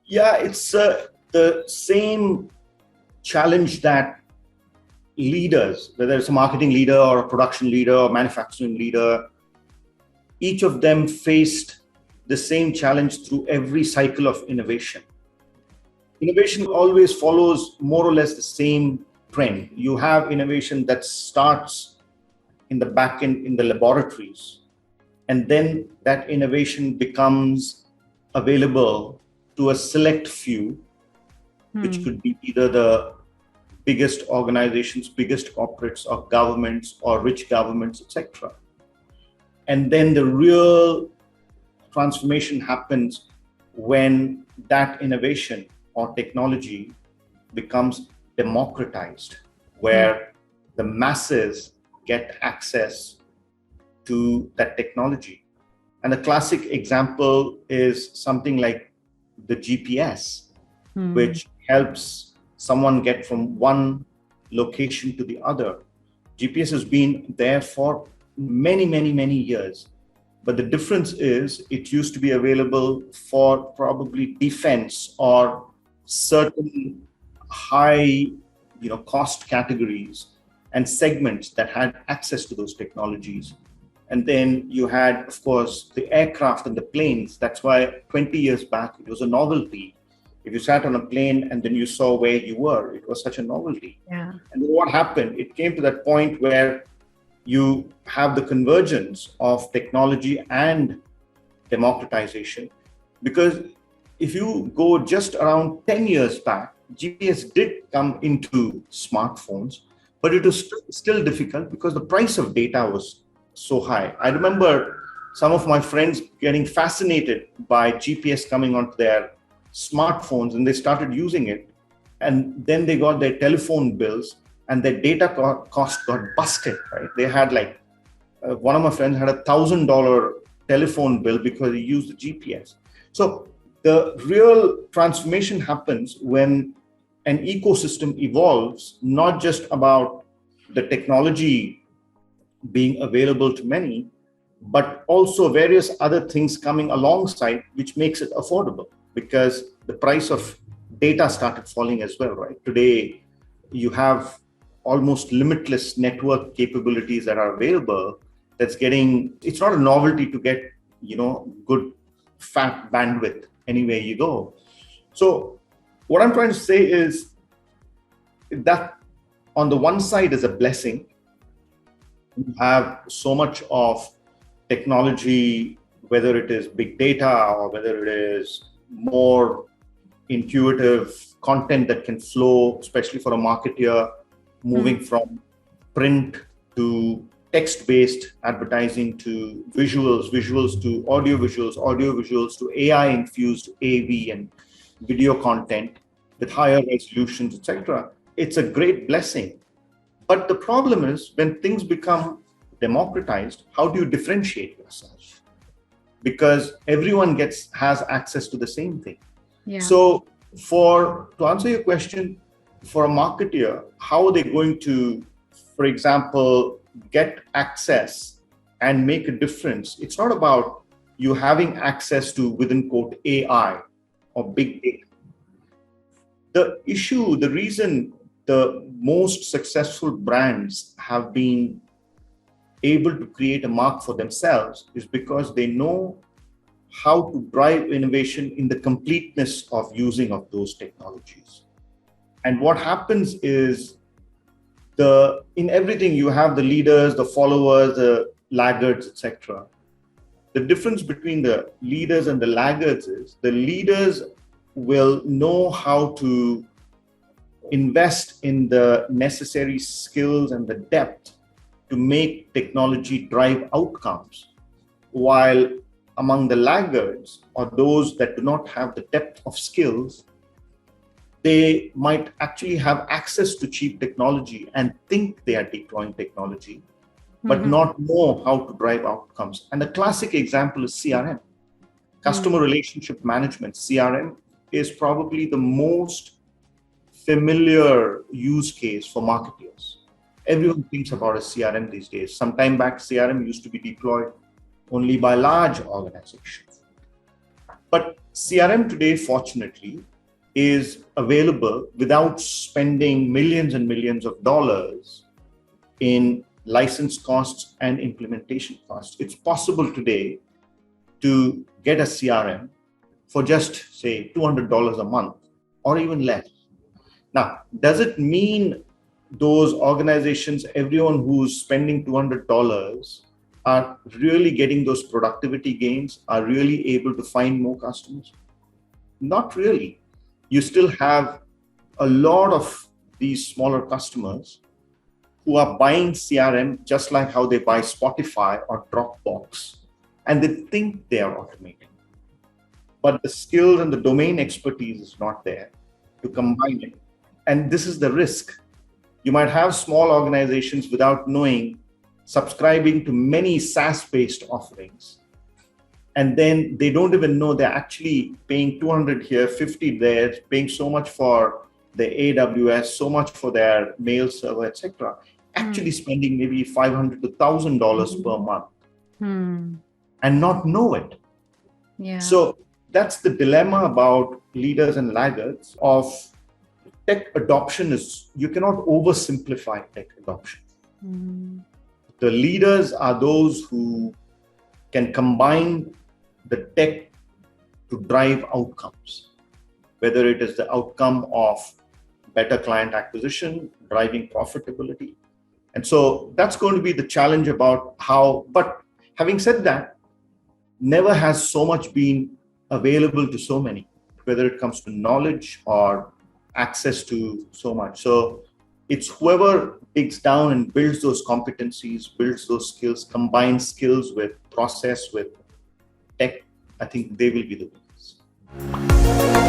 Yeah, it's the same challenge that leaders, whether it's a marketing leader or a production leader or manufacturing leader, each of them faced the same challenge through every cycle of innovation. Innovation always follows more or less the same trend. You have innovation that starts in the back end in the laboratories, and then that innovation becomes available to a select few, which could be either the biggest organizations, biggest corporates, or governments, or rich governments, etc. And then the real transformation happens when that innovation or technology becomes democratized, where the masses get access to that technology. And a classic example is something like the GPS, which helps someone get from one location to the other. GPS has been there for many, many, many years. But the difference is it used to be available for probably defense or certain high, cost categories and segments that had access to those technologies. And then you had, of course, the aircraft and the planes. That's why 20 years back, it was a novelty. If you sat on a plane and then you saw where you were, it was such a novelty. Yeah. And then what happened? It came to that point where you have the convergence of technology and democratization. Because if you go just around 10 years back, GPS did come into smartphones, but it was still difficult because the price of data was so high. I remember some of my friends getting fascinated by GPS coming onto their smartphones, and they started using it. And then they got their telephone bills and their data cost got busted, right? They had one of my friends had $1,000 telephone bill because he used the GPS. So the real transformation happens when an ecosystem evolves, not just about the technology being available to many, but also various other things coming alongside, which makes it affordable because the price of data started falling as well, right? Today, you have almost limitless network capabilities that are available. It's not a novelty to get, good fat bandwidth anywhere you go. So what I'm trying to say is that on the one side is a blessing. You have so much of technology, whether it is big data or whether it is more intuitive content that can flow, especially for a marketer, moving from print to text-based advertising to visuals to audio visuals to AI-infused AV and video content with higher resolutions, etc. It's a great blessing. But the problem is when things become democratized, how do you differentiate yourself? Because everyone has access to the same thing. Yeah. So to answer your question, for a marketer, how are they going to, for example, get access and make a difference? It's not about you having access to, within quote, AI or big data. The reason the most successful brands have been able to create a mark for themselves is because they know how to drive innovation in the completeness of using of those technologies. And what happens is in everything you have the leaders, the followers, the laggards, etc. The difference between the leaders and the laggards is the leaders will know how to invest in the necessary skills and the depth to make technology drive outcomes, while among the laggards or those that do not have the depth of skills, they might actually have access to cheap technology and think they are deploying technology, but not know how to drive outcomes. And the classic example is CRM. Customer relationship management, CRM, is probably the most familiar use case for marketers. Everyone thinks about a CRM these days. Some time back, CRM used to be deployed only by large organizations. But CRM today, fortunately, is available without spending millions and millions of dollars in license costs and implementation costs. It's possible today to get a CRM for just, say, $200 a month or even less. Now, does it mean those organizations, everyone who's spending $200 are really getting those productivity gains, are really able to find more customers? Not really. You still have a lot of these smaller customers who are buying CRM just like how they buy Spotify or Dropbox, and they think they are automating. But the skills and the domain expertise is not there to combine it. And this is the risk. You might have small organizations without knowing, subscribing to many SaaS-based offerings. And then they don't even know they're actually paying 200 here, 50 there, paying so much for the AWS, so much for their mail server, etc. Actually spending maybe $500 to $1,000 per month and not know it. Yeah. So that's the dilemma about leaders and laggards of tech adoption. Is you cannot oversimplify tech adoption. The leaders are those who can combine the tech to drive outcomes, whether it is the outcome of better client acquisition, driving profitability. And so that's going to be the challenge about how, but having said that, never has so much been available to so many, whether it comes to knowledge or access to so much. So it's whoever digs down and builds those competencies, builds those skills, combines skills with process, with tech, I think they will be the winners.